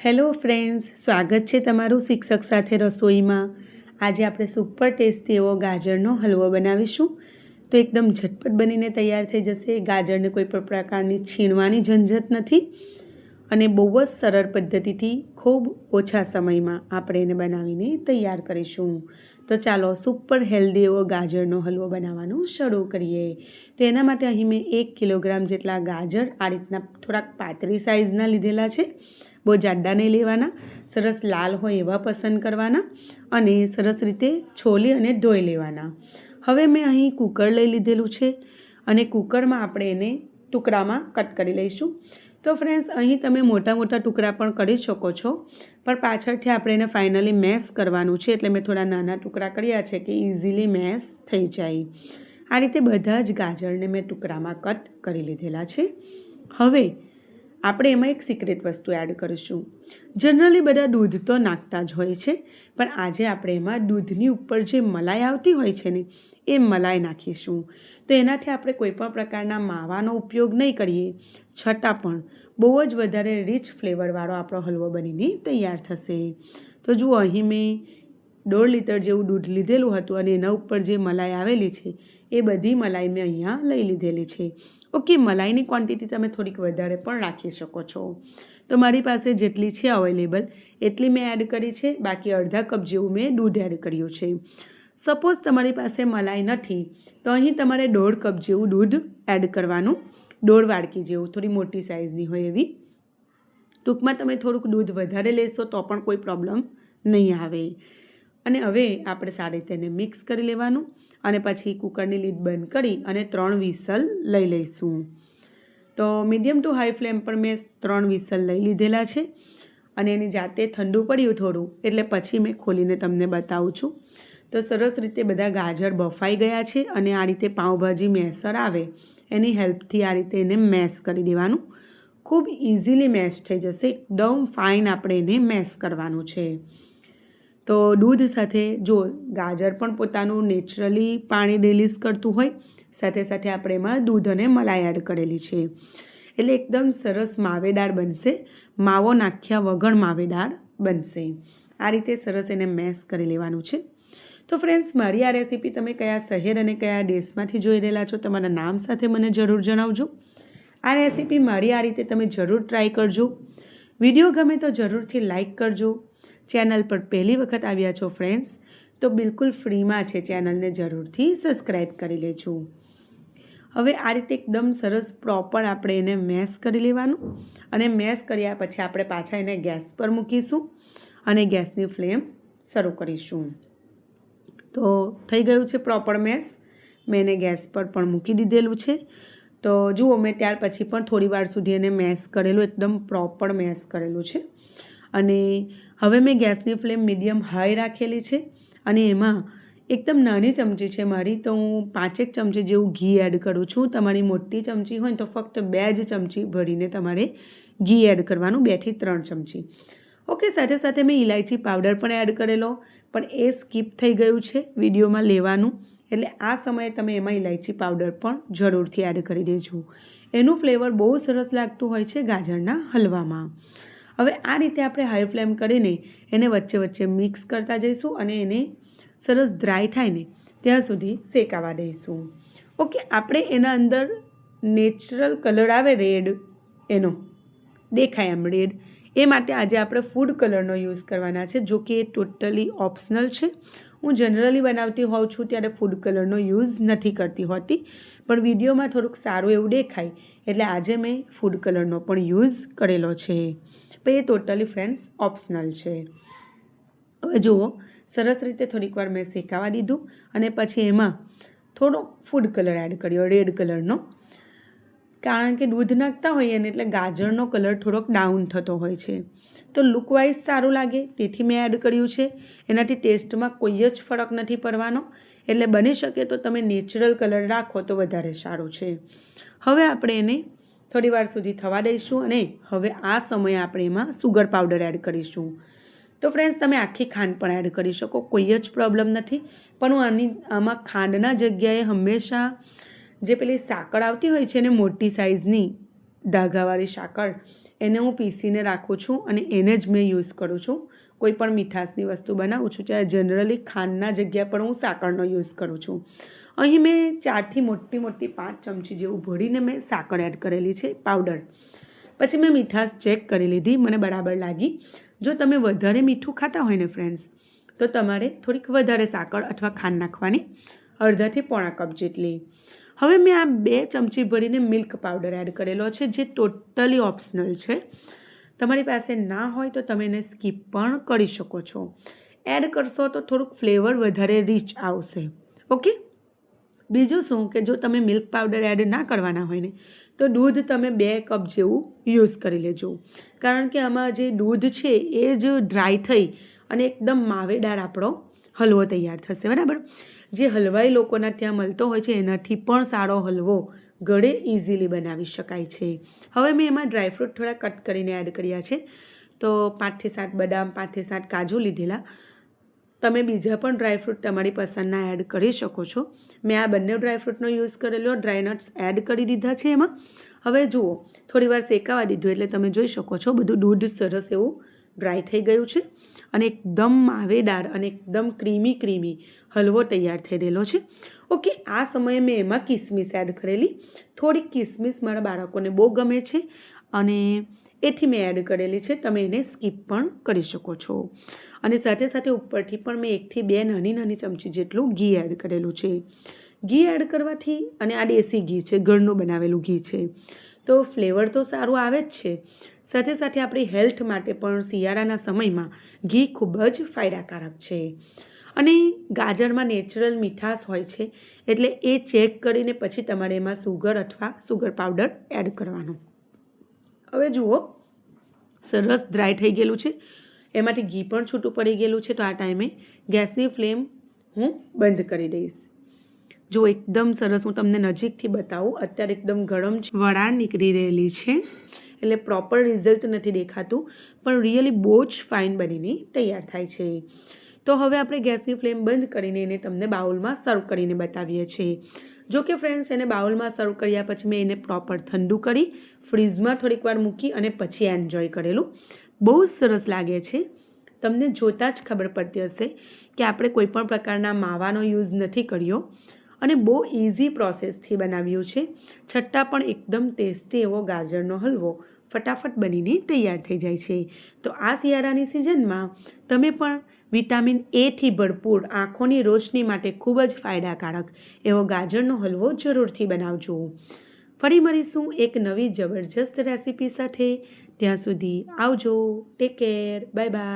Hello friends, સ્વાગત છે તમારું શિક્ષક સાથે રસોઈમાં। આજે આપણે સુપર ટેસ્ટી એવો ગાજરનો હલવો બનાવીશું। તો એકદમ ઝટપટ બનીને તૈયાર થઈ જશે। ગાજરને કોઈ પણ પ્રકારની છીણવાની ઝંઝટ નથી અને બહુ જ સરળ પદ્ધતિથી ખૂબ ઓછા સમયમાં આપણે એને બનાવીને તૈયાર કરીશું। તો ચાલો સુપર હેલ્ધી એવો ગાજરનો હલવો બનાવવાનું શરૂ કરીએ। તો એના માટે અહીં મેં 1 કિલોગ્રામ જેટલા ગાજર આ રીતના થોડાક પાતળી સાઇઝના લીધેલા છે। બહુ જાડા નહીં લેવાના, સરસ લાલ હોય એવા પસંદ કરવાના અને સરસ રીતે છોલી અને ધોઈ લેવાના। હવે મેં અહીં કુકર લઈ લીધેલું છે અને કુકરમાં આપણે એને ટુકડામાં કટ કરી લઈશું। તો ફ્રેન્ડ્સ, અહીં તમે મોટા મોટા ટુકડા પણ કરી શકો છો, પણ પાછળથી આપણે એને ફાઇનલી મેશ કરવાનું છે, એટલે મેં થોડા નાના ટુકડા કર્યા છે કે ઇઝીલી મેશ થઈ જાય। આ રીતે બધા જ ગાજરને મેં ટુકડામાં કટ કરી લીધેલા છે। હવે આપણે એમાં એક સિક્રેટ વસ્તુ એડ કરીશું। જનરલી બધા દૂધ તો નાખતા જ હોય છે, પણ આજે આપણે એમાં દૂધની ઉપર જે મલાઈ આવતી હોય છે ને, એ મલાઈ નાખીશું। તો એનાથી આપણે કોઈપણ પ્રકારના માવાનો ઉપયોગ નહીં કરીએ, છતાં પણ બહુ જ વધારે રીચ ફ્લેવરવાળો આપણો હલવો બનીને તૈયાર થશે। તો જુઓ, અહીં મેં 1.5 લીટર જેવું દૂધ લીધેલું હતું અને એના ઉપર જે મલાઈ આવેલી છે એ બધી મલાઈ મેં અહીંયા લઈ લીધેલી છે। ઓકે, મલાઈની ક્વોન્ટિટી તમે થોડીક વધારે પણ રાખી શકો છો। તો મારી પાસે જેટલી છે અવેલેબલ એટલી મેં એડ કરી છે, બાકી અડધા કપ જેવું મેં દૂધ એડ કર્યું છે। સપોઝ તમારી પાસે મલાઈ નથી તો અહીં તમારે 1.5 કપ જેવું દૂધ એડ કરવાનું, 1.5 વાડકી જેવું, થોડી મોટી સાઇઝની હોય એવી। ટૂંકમાં તમે થોડુંક દૂધ વધારે લેશો તો પણ કોઈ પ્રોબ્લેમ નહીં આવે। અને હવે આપણે સારી રીતે એને મિક્સ કરી લેવાનું અને પછી કુકરની લીડ બંધ કરી અને 3 વિસલ લઈ લઈશું। તો મીડિયમ ટુ હાઈ ફ્લેમ પર મેં 3 વિસલ લઈ લીધેલા છે અને એની જાતે ઠંડુ પડ્યું થોડું, એટલે પછી મેં ખોલીને તમને બતાવું છું। તો સરસ રીતે બધા ગાજર બફાઈ ગયા છે અને આ રીતે પાઉંભાજી મેસર આવે એની હેલ્પથી આ રીતે એને મેશ કરી દેવાનું। ખૂબ ઇઝીલી મેશ થઈ જશે, એકદમ ફાઇન આપણે એને મેશ કરવાનું છે। તો દૂધ સાથે જો ગાજર પણ પોતાનું નેચરલી પાણી રિલીઝ કરતું હોય, સાથે સાથે આપણે એમાં દૂધ અને મલાઈ એડ કરેલી છે, એટલે એકદમ સરસ માવેદાર બનશે। માવો નાખ્યા વગર માવેદાર બનશે। આ રીતે સરસ એને મેશ કરી લેવાનું છે। તો ફ્રેન્ડ્સ, મારી આ રેસીપી તમે કયા શહેર અને કયા દેશમાંથી જોઈ રહેલા છો, તમારા નામ સાથે મને જરૂર જણાવજો। આ રેસીપી મારી આ રીતે તમે જરૂર ટ્રાય કરજો। વિડીયો ગમે તો જરૂરથી લાઇક કરજો। ચેનલ પર પહેલી વખત આવ્યા છો ફ્રેન્ડ્સ તો બિલકુલ ફ્રીમાં છે, ચેનલને જરૂરથી સબસ્ક્રાઈબ કરી લેજો। હવે આ રીતે એકદમ સરસ પ્રોપર આપણે એને મેશ કરી લેવાનું અને મેશ કર્યા પછી આપણે પાછા એને ગેસ પર મૂકીશું અને ગેસની ફ્લેમ શરૂ કરીશું। તો થઈ ગયું છે પ્રોપર મેશ, મેં એને ગેસ પર પણ મૂકી દીધેલું છે। તો જુઓ, મેં ત્યાર પછી પણ થોડી વાર સુધી એને મેશ કરેલું, એકદમ પ્રોપર મેશ કરેલું છે। અને હવે મેં ગેસની ફ્લેમ મીડિયમ હાઈ રાખેલી છે અને એમાં એકદમ નાની ચમચી છે મારી, તો હું 5 ચમચી જેવું ઘી એડ કરું છું। તમારી મોટી ચમચી હોય તો ફક્ત 2 જ ચમચી ભરીને તમારે ઘી એડ કરવાનું, 2 થી 3 ચમચી। ઓકે, સાથે સાથે મેં ઇલાયચી પાવડર પણ એડ કરેલો, પણ એ સ્કીપ થઈ ગયું છે વિડીયોમાં લેવાનું, એટલે આ સમયે તમે એમાં ઇલાયચી પાવડર પણ જરૂરથી એડ કરી દેજો। એનું ફ્લેવર બહુ સરસ લાગતું હોય છે ગાજરના હલવામાં। હવે આ રીતે આપણે હાઈ ફ્લેમ કરીને એને વચ્ચે વચ્ચે મિક્સ કરતા જઈશું અને એને સરસ ડ્રાય થાય ને ત્યાં સુધી શેકાવા દઈશું। ઓકે, આપણે એના અંદર નેચરલ કલર આવે રેડ, એનો દેખાય એમ રેડ, એ માટે આજે આપણે ફૂડ કલરનો યુઝ કરવાના છે, જો કે એ ટોટલી ઓપ્શનલ છે। હું જનરલી બનાવતી હોઉં છું ત્યારે ફૂડ કલરનો યુઝ નથી કરતી હોતી, પણ વિડીયોમાં થોડુંક સારું એવું દેખાય એટલે આજે મેં ફૂડ કલરનો પણ યુઝ કરેલો છે, પણ એ ટોટલી ફ્રેન્ડ્સ ઓપ્શનલ છે। હવે જુઓ, સરસ રીતે થોડીક વાર મેં શેકાવા દીધું અને પછી એમાં થોડો ફૂડ કલર એડ કર્યો, રેડ કલરનો, કારણ કે દૂધ નાખતા હોઈએ ને એટલે ગાજરનો કલર થોડોક ડાઉન થતો હોય છે, તો લુકવાઇઝ સારું લાગે તેથી મેં એડ કર્યું છે। એનાથી ટેસ્ટમાં કોઈ જ ફરક નથી પડવાનો, એટલે બની શકે તો તમે નેચરલ કલર રાખો તો વધારે સારું છે। હવે આપણે એને થોડી વાર સુધી થવા દઈશું અને હવે આ સમયે આપણે એમાં સુગર પાવડર એડ કરીશું। તો ફ્રેન્ડ્સ, તમે આખી ખાંડ પણ એડ કરી શકો, કોઈ જ પ્રોબ્લેમ નથી, પણ હું આમાં ખાંડના જગ્યાએ હંમેશા જે પેલી સાકર આવતી હોય છે ને મોટી સાઇઝની ધાગાવાળી સાકર, એને હું પીસીને રાખું છું અને એને જ મેં યુઝ કરું છું. કોઈ પણ મીઠાશની વસ્તુ બનાવું છું ત્યારે જનરલી ખાંડના જગ્યા પર હું સાકરનો યુઝ કરું છું. અહીં મેં 4થી મોટી 5 ચમચી જેવું ભરીને મેં સાકર એડ કરેલી છે પાવડર. પછી મેં મીઠાશ ચેક કરી લીધી, મને બરાબર લાગી. જો તમે વધારે મીઠું ખાતા હોય ને ફ્રેન્ડ્સ, તો તમારે થોડીક વધારે સાકર અથવા ખાંડ નાખવાની, અડધાથી પોણા કપ જેટલી. હવે મેં આ 2 ચમચી ભરીને મિલ્ક પાવડર એડ કરેલો છે, જે ટોટલી ઓપ્શનલ છે. તમારી પાસે ના હોય તો તમે એને સ્કીપ પણ કરી શકો છો. એડ કરશો તો થોડુંક ફ્લેવર વધારે રીચ આવશે. ઓકે. બીજું શું કે જો તમે મિલ્ક પાવડર એડ ના કરવાના હોય ને, તો દૂધ તમે 2 કપ જેવું યુઝ કરી લેજો. કારણ કે આમાં જે દૂધ છે એ જ ડ્રાય થઈ અને એકદમ માવેદાર આપણો હલવો તૈયાર થશે, બરાબર. જે હલવાઈ લોકોના ત્યાં મળતો હોય છે એનાથી પણ સારો હલવો ઘરે ઇઝીલી બનાવી શકાય છે. હવે મેં એમાં ડ્રાયફ્રૂટ થોડા કટ કરીને એડ કર્યા છે. તો 5થી 7 બદામ, 5થી 7 કાજુ લીધેલા. તમે બીજા પણ ડ્રાયફ્રૂટ તમારી પસંદના એડ કરી શકો છો. મેં આ બંને ડ્રાયફ્રૂટનો યુઝ કરેલો, ડ્રાયનટ્સ એડ કરી દીધા છે એમાં. હવે જુઓ, થોડીવાર શેકાવા દીધું એટલે તમે જોઈ શકો છો બધું દૂધ સરસ એવું ડ્રાય થઈ ગયું છે અને એકદમ માવેદાર અને એકદમ ક્રીમી હલવો તૈયાર થઈ રહેલો છે. ઓકે. આ સમયે મેં એમાં કિસમિસ એડ કરેલી. થોડીક કિસમિસ મારા બાળકોને બહુ ગમે છે અને એથી મેં એડ કરેલી છે. તમે એને સ્કીપ પણ કરી શકો છો. અને સાથે સાથે ઉપરથી પણ મેં 1થી 2 નાની ચમચી જેટલું ઘી એડ કરેલું છે. ઘી એડ કરવાથી, અને આ દેશી ઘી છે, ઘરનું બનાવેલું ઘી છે, તો ફ્લેવર તો સારું આવે જ છે. સાથે સાથે આપણી હેલ્થ માટે પણ શિયાળાના સમયમાં ઘી ખૂબ જ ફાયદાકારક છે. અને ગાજરમાં નેચરલ મીઠાશ હોય છે, એટલે એ ચેક કરીને પછી તમારે એમાં સુગર અથવા સુગર પાવડર એડ કરવાનો. હવે જુઓ, સરસ ડ્રાય થઈ ગયેલું છે, એમાંથી ઘી પણ છૂટું પડી ગયેલું છે. તો આ ટાઈમે ગેસની ફ્લેમ હું બંધ કરી દઈશ. જો એકદમ સરસ, હું તમને નજીકથી બતાવું, અત્યારે એકદમ ગરમ વરાળ નીકળી રહેલી છે, એટલે પ્રોપર રિઝલ્ટ નથી દેખાતું, પણ રિયલી બહુ જ ફાઇન બનીને તૈયાર થાય છે. તો હવે આપણે ગેસની ફ્લેમ બંધ કરીને એને તમને બાઉલમાં સર્વ કરીને બતાવીએ છીએ. જો કે ફ્રેન્ડ્સ, એને બાઉલમાં સર્વ કર્યા પછી મેં એને પ્રોપર ઠંડુ કરી ફ્રીઝમાં થોડીક વાર મૂકી અને પછી એન્જોય કરેલું. બહુ સરસ લાગે છે. તમને જોતાં જ ખબર પડતી હશે કે આપણે કોઈપણ પ્રકારના માવાનો યુઝ નથી કર્યો અને બહુ ઇઝી પ્રોસેસથી બનાવ્યું છે. છતાં પણ એકદમ ટેસ્ટી એવો ગાજરનો હલવો ફટાફટ બનીને તૈયાર થઈ જાય છે. તો આ શિયાળાની સિઝનમાં તમે પણ વિટામિન એથી ભરપૂર, આંખોની રોશની માટે ખૂબ જ ફાયદાકારક એવો ગાજરનો હલવો જરૂરથી બનાવજો. ફરી મળીશું એક નવી જબરજસ્ત રેસીપી સાથે. ત્યાં સુધી આવજો. Take care. Bye bye.